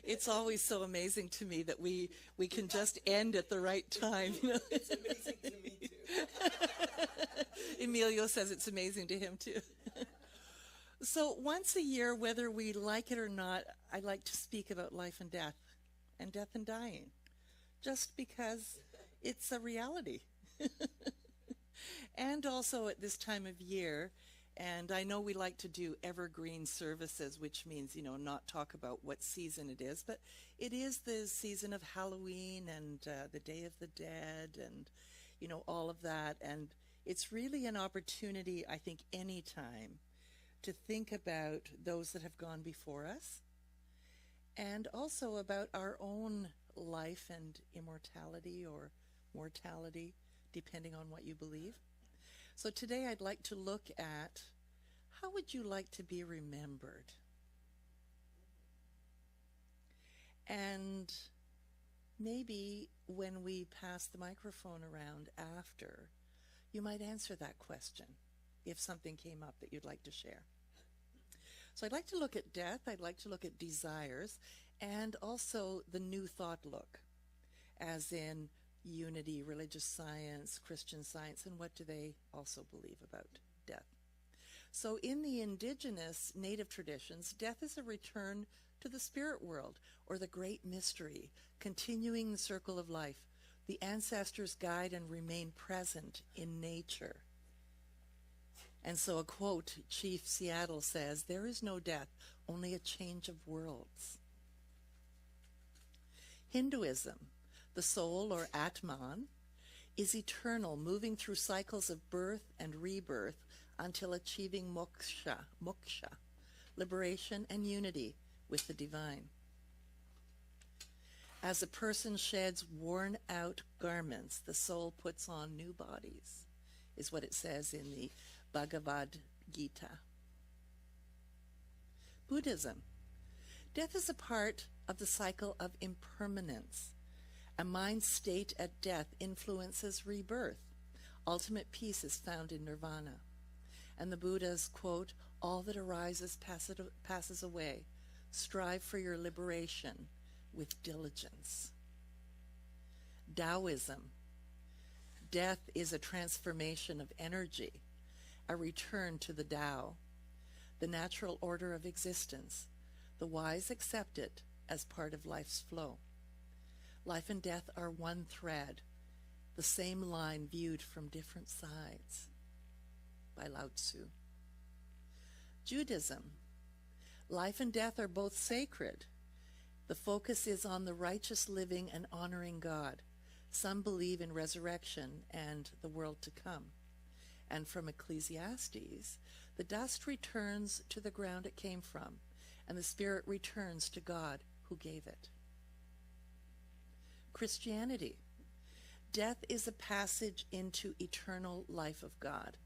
It's always so amazing to me that we can just end at the right time. You know? It's amazing to me too. Emilio says it's amazing to him too. So once a year, whether we like it or not, I like to speak about life and death and dying, just because it's a reality. And also at this time of year, and I know we like to do evergreen services, which means, not talk about what season it is, but it is the season of Halloween and the Day of the Dead and, all of that. And it's really an opportunity, I think, anytime to think about those that have gone before us and also about our own life and immortality or mortality, depending on what you believe. So today I'd like to look at how would you like to be remembered? And maybe when we pass the microphone around after, you might answer that question if something came up that you'd like to share. So I'd like to look at death, I'd like to look at desires, and also the New Thought look, as in unity, religious science, Christian science, and what do they also believe about death. So in the indigenous native traditions, death is a return to the spirit world, or the great mystery, continuing the circle of life. The ancestors guide and remain present in nature. And so a quote, Chief Seattle says, "There is no death, only a change of worlds." Hinduism, the soul, or Atman, is eternal, moving through cycles of birth and rebirth until achieving moksha, liberation and unity with the divine. As a person sheds worn-out garments, the soul puts on new bodies, is what it says in the Bhagavad Gita. Buddhism. Death is a part of the cycle of impermanence. A mind state at death influences rebirth. Ultimate peace is found in nirvana. And the Buddha's quote, "All that arises passes away. Strive for your liberation with diligence." Taoism. Death is a transformation of energy, a return to the Tao, the natural order of existence. The wise accept it as part of life's flow. Life and death are one thread, the same line viewed from different sides, by Lao Tzu. Judaism. Life and death are both sacred. The focus is on the righteous living and honoring God. Some believe in resurrection and the world to come. And from Ecclesiastes, the dust returns to the ground it came from, and the spirit returns to God who gave it. Christianity. Death is a passage into eternal life of God.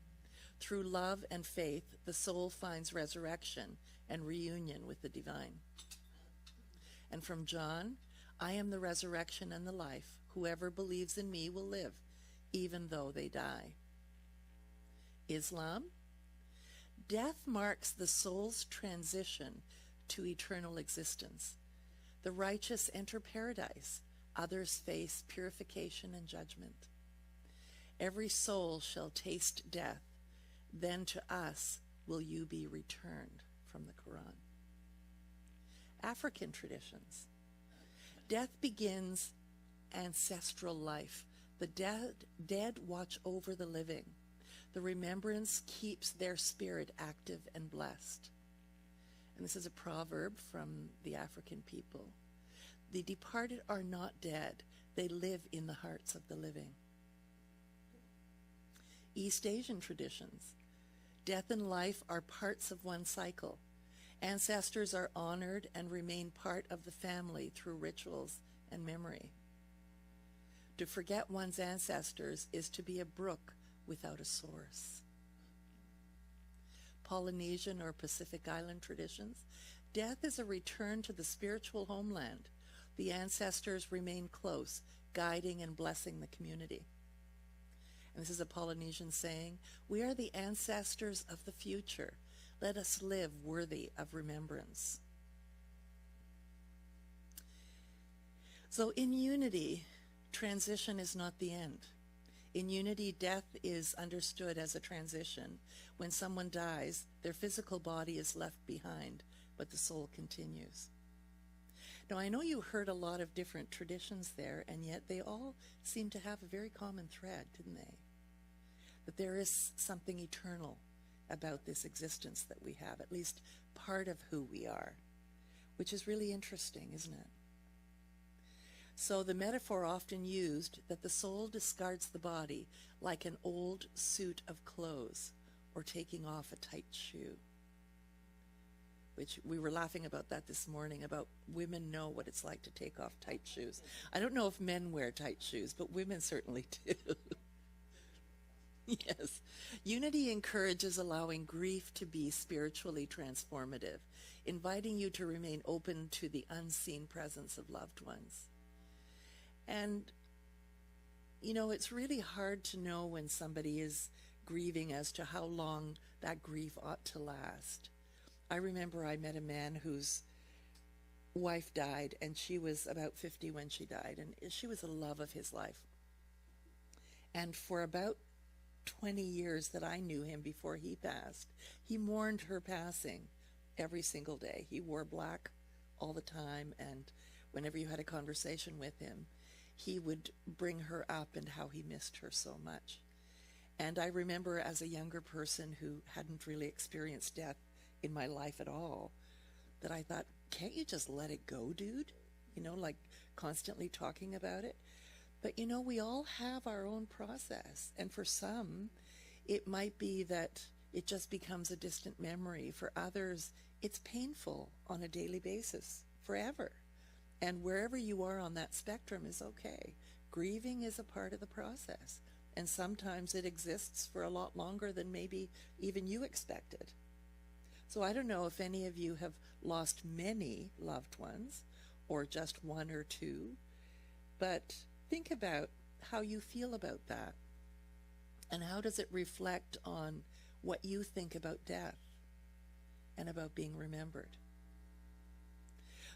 Through love and faith, the soul finds resurrection and reunion with the divine. And from John, "I am the resurrection and the life. Whoever believes in me will live, even though they die." Islam. Death marks the soul's transition to eternal existence. The righteous enter paradise. Others face purification and judgment. Every soul shall taste death. Then to us will you be returned, from the Quran. African traditions. Death begins ancestral life. The dead watch over the living. The remembrance keeps their spirit active and blessed. And this is a proverb from the African people. The departed are not dead. They live in the hearts of the living. East Asian traditions. Death and life are parts of one cycle. Ancestors are honored and remain part of the family through rituals and memory. To forget one's ancestors is to be a brook without a source. Polynesian or Pacific Island traditions. Death is a return to the spiritual homeland. The ancestors remain close, guiding and blessing the community. And this is a Polynesian saying, "We are the ancestors of the future. Let us live worthy of remembrance." So in unity, transition is not the end. In unity, death is understood as a transition. When someone dies, their physical body is left behind, but the soul continues. Now, I know you heard a lot of different traditions there, and yet they all seem to have a very common thread, didn't they? That there is something eternal about this existence that we have, at least part of who we are, which is really interesting, isn't it? So the metaphor often used that the soul discards the body like an old suit of clothes or taking off a tight shoe. Which we were laughing about that this morning, about women know what it's like to take off tight shoes. I don't know if men wear tight shoes, but women certainly do. Yes. Unity encourages allowing grief to be spiritually transformative, inviting you to remain open to the unseen presence of loved ones. And, you know, it's really hard to know when somebody is grieving as to how long that grief ought to last. I remember I met a man whose wife died, and she was about 50 when she died, and she was the love of his life. And for about 20 years that I knew him before he passed, he mourned her passing every single day. He wore black all the time, and whenever you had a conversation with him, he would bring her up and how he missed her so much. And I remember as a younger person who hadn't really experienced death in my life at all, that I thought, can't you just let it go, dude? You know, like constantly talking about it. But you know, we all have our own process. And for some, it might be that it just becomes a distant memory. For others, it's painful on a daily basis, forever. And wherever you are on that spectrum is okay. Grieving is a part of the process. And sometimes it exists for a lot longer than maybe even you expected. So I don't know if any of you have lost many loved ones or just one or two, but think about how you feel about that and how does it reflect on what you think about death and about being remembered.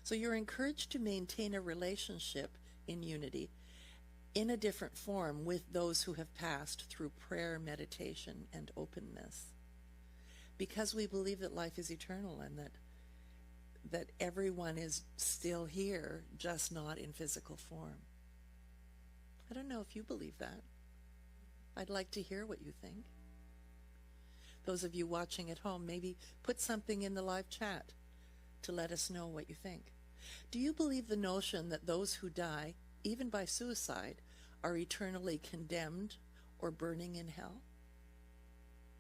So you're encouraged to maintain a relationship in unity in a different form with those who have passed through prayer, meditation, and openness. Because we believe that life is eternal and that everyone is still here, just not in physical form. I don't know if you believe that. I'd like to hear what you think. Those of you watching at home, maybe put something in the live chat to let us know what you think. Do you believe the notion that those who die, even by suicide, are eternally condemned or burning in hell?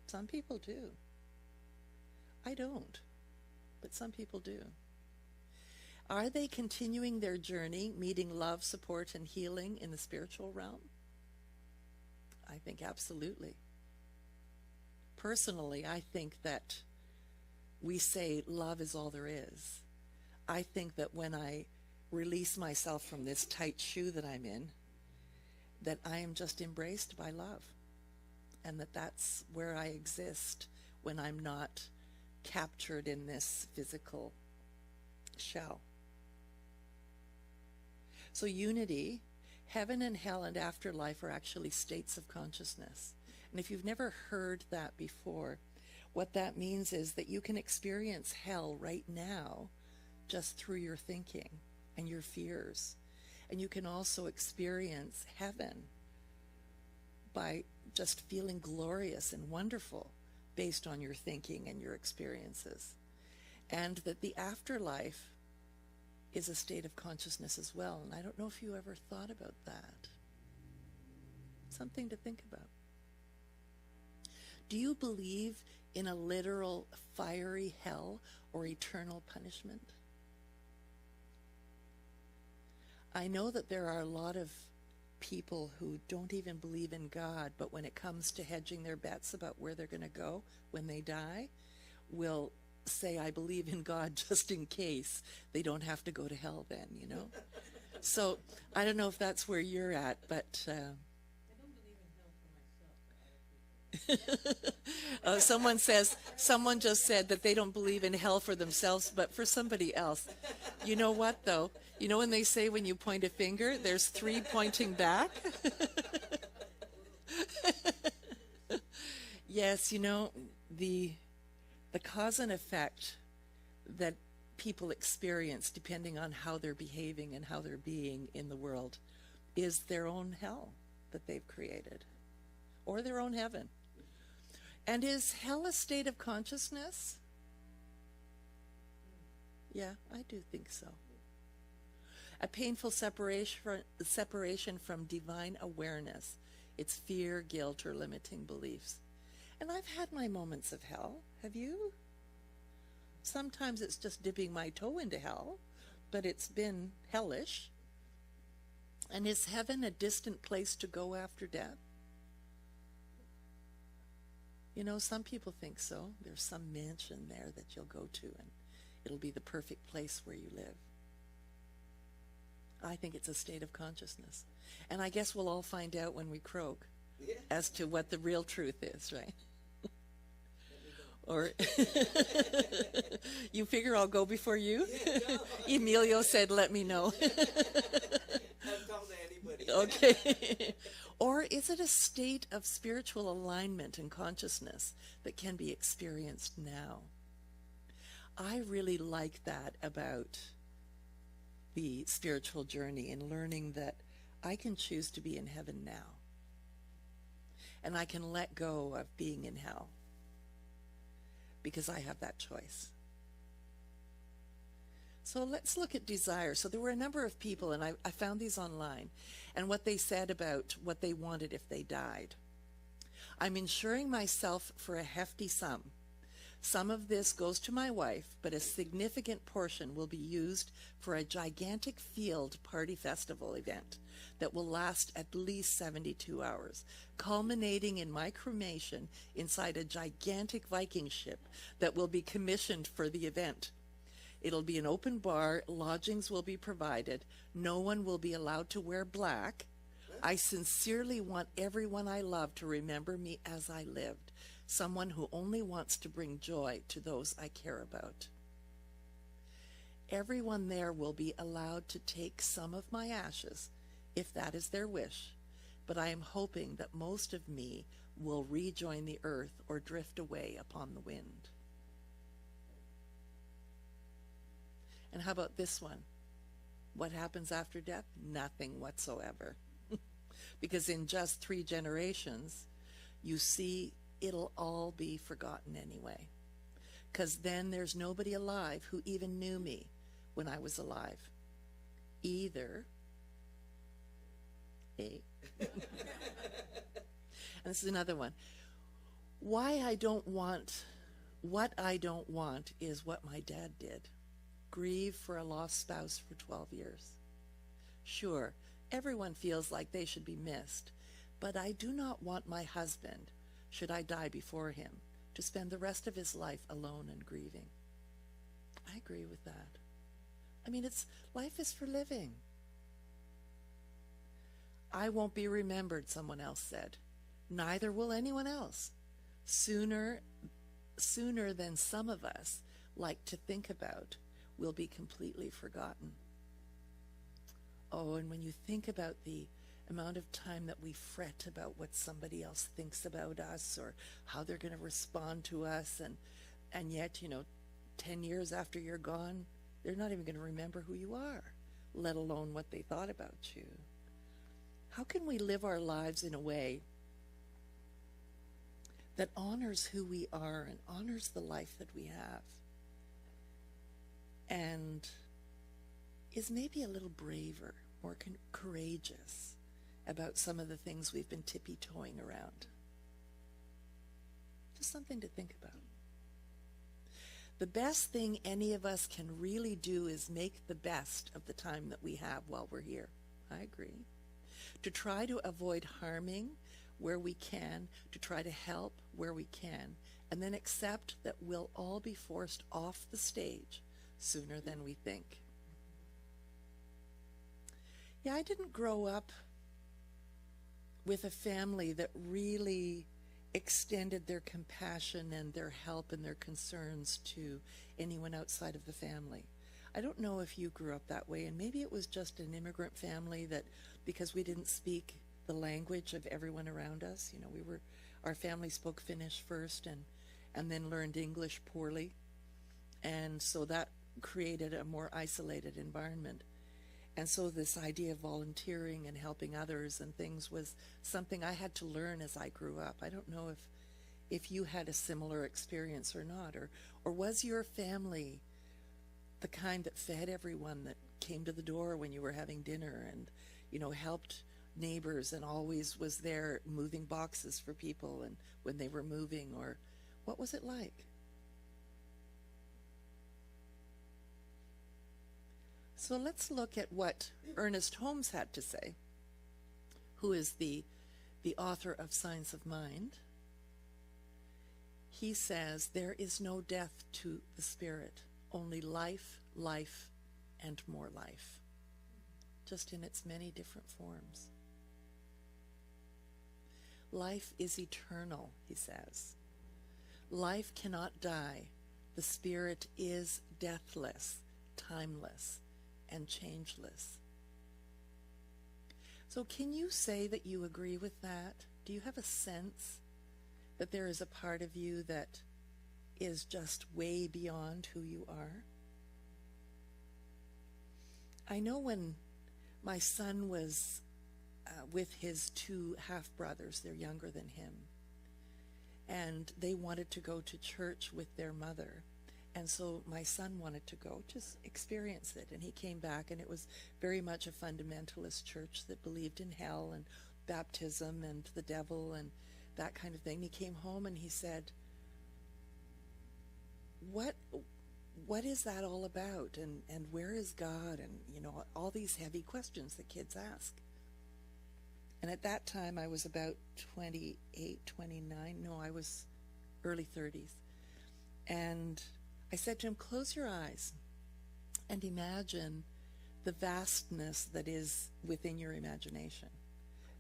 Some people do. I don't, but some people do. Are they continuing their journey, meeting love, support, and healing in the spiritual realm? I think absolutely. Personally, I think that we say love is all there is. I think that when I release myself from this tight shoe that I'm in, that I am just embraced by love, and that that's where I exist when I'm not captured in this physical shell. So unity, heaven and hell and afterlife are actually states of consciousness. And if you've never heard that before, what that means is that you can experience hell right now just through your thinking and your fears. And you can also experience heaven by just feeling glorious and wonderful based on your thinking and your experiences. And that the afterlife is a state of consciousness as well. And I don't know if you ever thought about that. Something to think about. Do you believe in a literal fiery hell or eternal punishment? I know that there are a lot of people who don't even believe in God, but when it comes to hedging their bets about where they're going to go when they die, will say, I believe in God just in case they don't have to go to hell then, you know? So I don't know if that's where you're at, but... I don't believe in hell for myself, for other people. Someone just said that they don't believe in hell for themselves, but for somebody else. You know what, though? You know when they say when you point a finger, there's three pointing back? Yes, the cause and effect that people experience depending on how they're behaving and how they're being in the world is their own hell that they've created, or their own heaven. And is hell a state of consciousness? Yeah, I do think so. A painful separation from divine awareness, its fear, guilt, or limiting beliefs. And I've had my moments of hell. Have you? Sometimes it's just dipping my toe into hell, but it's been hellish. And is heaven a distant place to go after death? Some people think so. There's some mansion there that you'll go to, and it'll be the perfect place where you live. I think it's a state of consciousness. And I guess we'll all find out when we croak as to what the real truth is, right? Or you figure I'll go before you? Yeah, no. Emilio said, let me know. Haven't told anybody. Okay. Or is it a state of spiritual alignment and consciousness that can be experienced now? I really like that about the spiritual journey, and learning that I can choose to be in heaven now. And I can let go of being in hell because I have that choice. So let's look at desire. So there were a number of people, and I found these online, and what they said about what they wanted if they died. I'm insuring myself for a hefty sum. Some of this goes to my wife, but a significant portion will be used for a gigantic field party festival event that will last at least 72 hours, culminating in my cremation inside a gigantic Viking ship that will be commissioned for the event. It'll be an open bar, lodgings will be provided, no one will be allowed to wear black. I sincerely want everyone I love to remember me as I lived, someone who only wants to bring joy to those I care about. Everyone there will be allowed to take some of my ashes, if that is their wish, but I am hoping that most of me will rejoin the earth or drift away upon the wind. And how about this one? What happens after death? Nothing whatsoever. Because in just 3 generations, you see, it'll all be forgotten anyway. Because then there's nobody alive who even knew me when I was alive. Either. And this is another one. What I don't want is what my dad did. Grieve for a lost spouse for 12 years. Sure, everyone feels like they should be missed, but I do not want my husband, should I die before him, to spend the rest of his life alone and grieving. I agree with that. I mean, life is for living. I won't be remembered, someone else said. Neither will anyone else. Sooner than some of us like to think about, will be completely forgotten. Oh, and when you think about the amount of time that we fret about what somebody else thinks about us or how they're going to respond to us, and yet, 10 years after you're gone, they're not even going to remember who you are, let alone what they thought about you. How can we live our lives in a way that honors who we are and honors the life that we have, and is maybe a little braver, more courageous about some of the things we've been tippy-toeing around? Just something to think about. The best thing any of us can really do is make the best of the time that we have while we're here. I agree. To try to avoid harming where we can, to try to help where we can, and then accept that we'll all be forced off the stage sooner than we think. I didn't grow up with a family that really extended their compassion and their help and their concerns to anyone outside of the family. I don't know if you grew up that way, and maybe it was just an immigrant family that because we didn't speak the language of everyone around us, you know, our family spoke Finnish first and then learned English poorly, and so that created a more isolated environment. And so this idea of volunteering and helping others and things was something I had to learn as I grew up. I don't know if you had a similar experience or not, or was your family the kind that fed everyone, that came to the door when you were having dinner and, you know, helped neighbors and always was there moving boxes for people and when they were moving, or what was it like? So let's look at what Ernest Holmes had to say, who is the author of Science of Mind. He says, there is no death to the spirit, only life, life, and more life, just in its many different forms. Life is eternal, he says. Life cannot die. The spirit is deathless, timeless, and changeless. So can you say that you agree with that? Do you have a sense that there is a part of you that is just way beyond who you are? I know when my son was with his two half-brothers, they're younger than him, and they wanted to go to church with their mother. And so my son wanted to go to experience it, and he came back, and it was very much a fundamentalist church that believed in hell and baptism and the devil and that kind of thing. He came home and he said, what is that all about, and where is God, and, you know, all these heavy questions that kids ask. And at that time I was about 28, 29, no, I was early 30s, and I said to him, close your eyes and imagine the vastness that is within your imagination.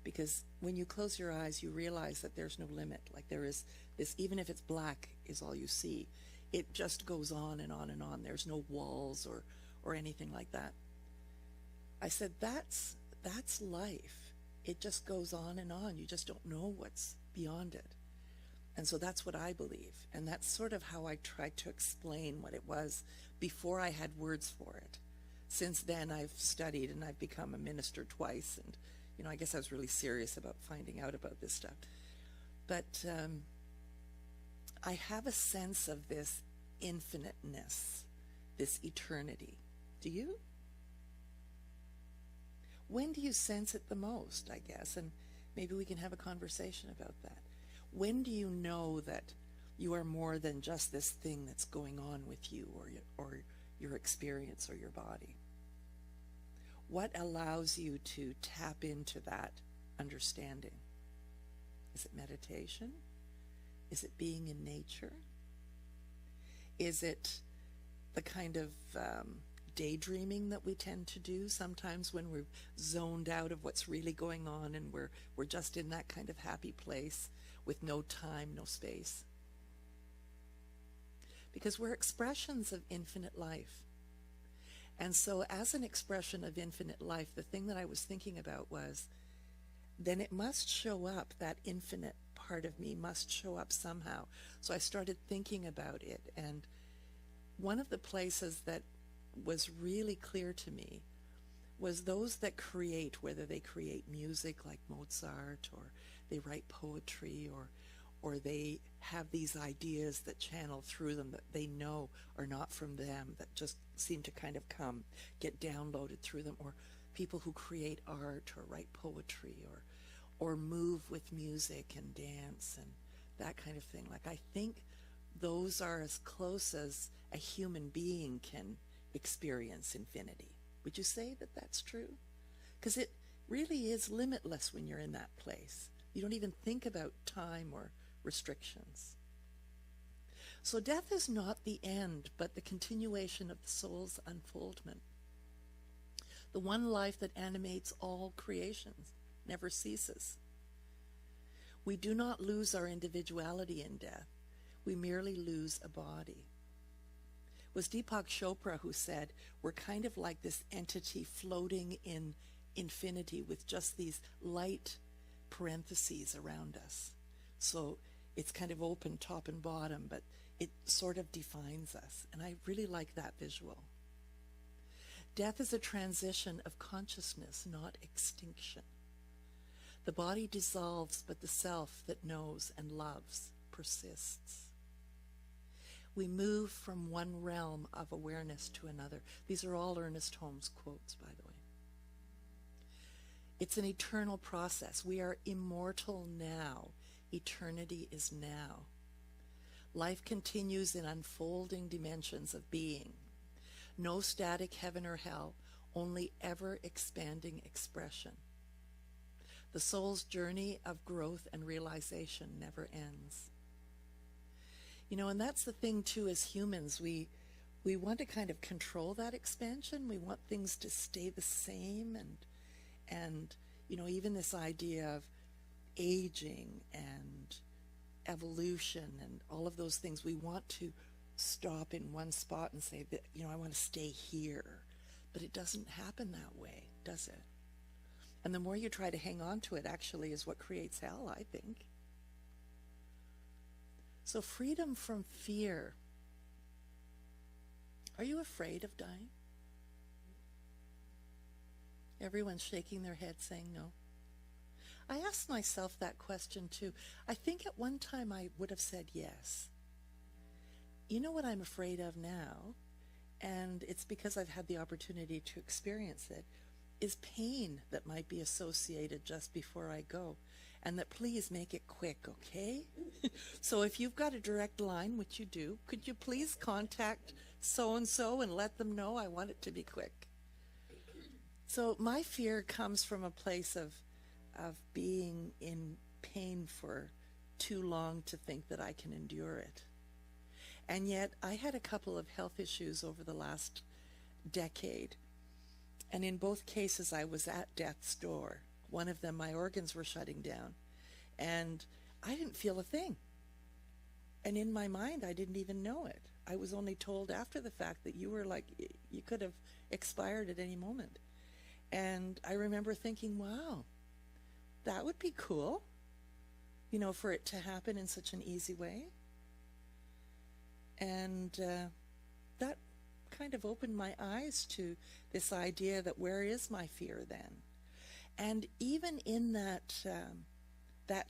Because when you close your eyes, you realize that there's no limit. Like there is this, even if it's black is all you see, it just goes on and on and on. There's no walls or anything like that. I said, that's life. It just goes on and on. You just don't know what's beyond it. And so that's what I believe. And that's sort of how I tried to explain what it was before I had words for it. Since then, I've studied and I've become a minister twice. And, you know, I guess I was really serious about finding out about this stuff. But I have a sense of this infiniteness, this eternity. Do you? When do you sense it the most, I guess? And maybe we can have a conversation about that. When do you know that you are more than just this thing that's going on with you or your experience or your body? What allows you to tap into that understanding? Is it meditation? Is it being in nature? Is it the kind of daydreaming that we tend to do sometimes when we're zoned out of what's really going on and we're just in that kind of happy place with no time, no space? Because we're expressions of infinite life. And so as an expression of infinite life, the thing that I was thinking about was, then it must show up, that infinite part of me must show up somehow. So I started thinking about it, and one of the places that was really clear to me was those that create, whether they create music like Mozart, or they write poetry, or they have these ideas that channel through them that they know are not from them, that just seem to kind of get downloaded through them, or people who create art or write poetry or move with music and dance and that kind of thing. Like, I think those are as close as a human being can experience infinity. Would you say that that's true? Because it really is limitless when you're in that place. You don't even think about time or restrictions. So death is not the end, but the continuation of the soul's unfoldment. The one life that animates all creations never ceases. We do not lose our individuality in death. We merely lose a body. It was Deepak Chopra who said, we're kind of like this entity floating in infinity with just these light parentheses around us. So it's kind of open top and bottom, but it sort of defines us. And I really like that visual. Death is a transition of consciousness, not extinction. The body dissolves, but the self that knows and loves persists. We move from one realm of awareness to another. These are all Ernest Holmes quotes, by the way. It's an eternal process. We are immortal now. Eternity is now. Life continues in unfolding dimensions of being. No static heaven or hell, only ever-expanding expression. The soul's journey of growth and realization never ends. You know, and that's the thing too, as humans, we want to kind of control that expansion. We want things to stay the same, and you know, even this idea of aging and evolution and all of those things, we want to stop in one spot and say that, you know, I want to stay here. But it doesn't happen that way, does it? And the more you try to hang on to it actually is what creates hell, I think. So freedom from fear. Are you afraid of dying? Everyone's shaking their head saying no. I asked myself that question too. I think at one time I would have said yes. You know what I'm afraid of now, and it's because I've had the opportunity to experience it, is pain that might be associated just before I go. And that please make it quick, okay? So if you've got a direct line, which you do, could you please contact so-and-so and let them know I want it to be quick? So my fear comes from a place of being in pain for too long to think that I can endure it. And yet I had a couple of health issues over the last decade. And in both cases, I was at death's door. One of them, my organs were shutting down. And I didn't feel a thing. And in my mind, I didn't even know it. I was only told after the fact that you were like, you could have expired at any moment. And I remember thinking, wow, that would be cool, you know, for it to happen in such an easy way. And that kind of opened my eyes to this idea that where is my fear then? And even in that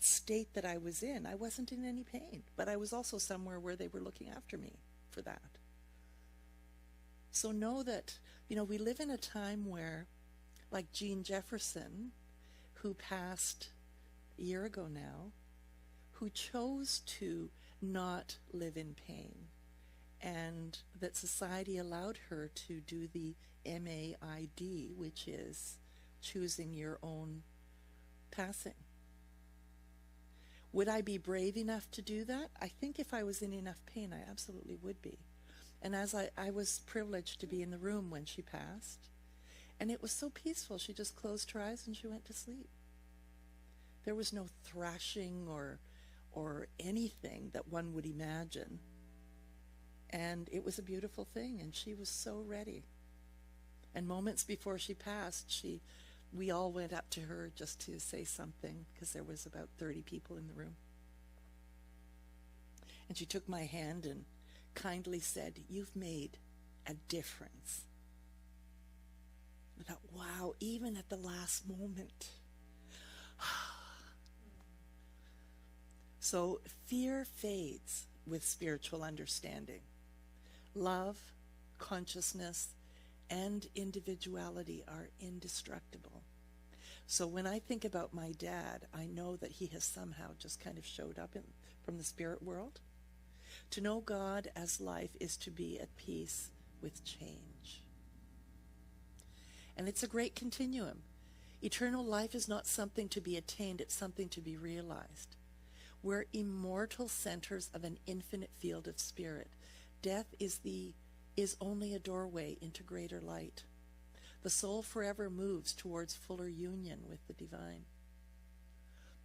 state that I was in, I wasn't in any pain, but I was also somewhere where they were looking after me for that. So know that, you know, we live in a time where, like Jean Jefferson, who passed a year ago now, who chose to not live in pain, and that society allowed her to do the MAID, which is choosing your own passing. Would I be brave enough to do that? I think if I was in enough pain, I absolutely would be. And as I was privileged to be in the room when she passed, and it was so peaceful. She just closed her eyes and she went to sleep. There was no thrashing or anything that one would imagine. And it was a beautiful thing, and she was so ready. And moments before she passed, we all went up to her just to say something, because there was about 30 people in the room. And she took my hand and kindly said, "You've made a difference." I thought, wow, even at the last moment. So fear fades with spiritual understanding. Love, consciousness, and individuality are indestructible. So when I think about my dad, I know that he has somehow just kind of showed up from the spirit world. To know God as life is to be at peace with change. And it's a great continuum. Eternal life is not something to be attained, it's something to be realized. We're immortal centers of an infinite field of spirit. Death is only a doorway into greater light. The soul forever moves towards fuller union with the divine.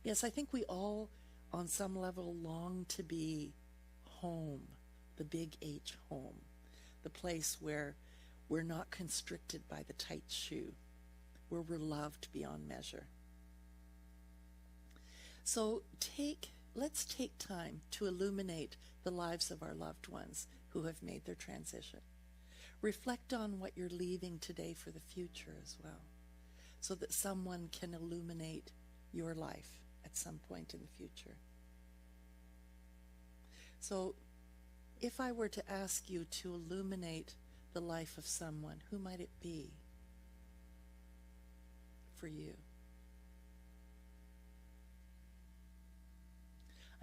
Yes, I think we all on some level long to be home, the big H home, the place where we're not constricted by the tight shoe, where we're loved beyond measure. So let's take time to illuminate the lives of our loved ones who have made their transition. Reflect on what you're leaving today for the future as well, so that someone can illuminate your life at some point in the future. So if I were to ask you to illuminate the life of someone, who might it be for you?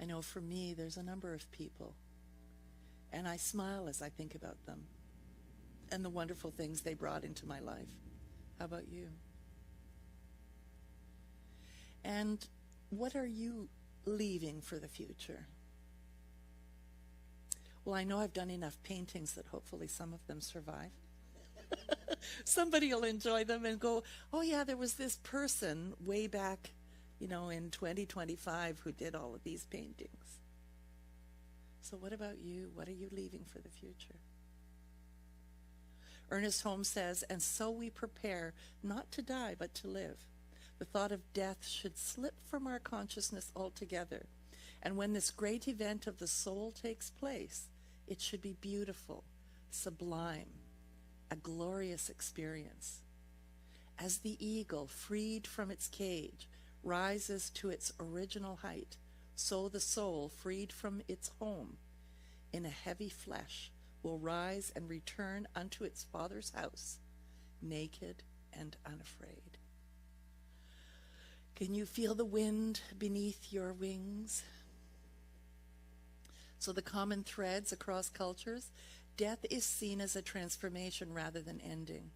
I know for me, there's a number of people, and I smile as I think about them and the wonderful things they brought into my life. How about you? And what are you leaving for the future? Well, I know I've done enough paintings that hopefully some of them survive. Somebody will enjoy them and go, oh yeah, there was this person way back, in 2025 who did all of these paintings. So what about you? What are you leaving for the future? Ernest Holmes says, and so we prepare not to die but to live. The thought of death should slip from our consciousness altogether. And when this great event of the soul takes place, it should be beautiful, sublime, a glorious experience. As the eagle, freed from its cage, rises to its original height, so the soul, freed from its home in a heavy flesh, will rise and return unto its Father's house, naked and unafraid. Can you feel the wind beneath your wings? So the common threads across cultures, death is seen as a transformation rather than ending.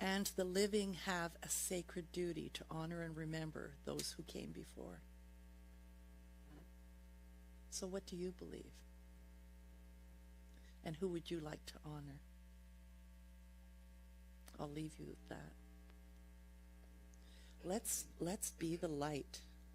And the living have a sacred duty to honor and remember those who came before. So what do you believe? And who would you like to honor? I'll leave you with that. Let's be the light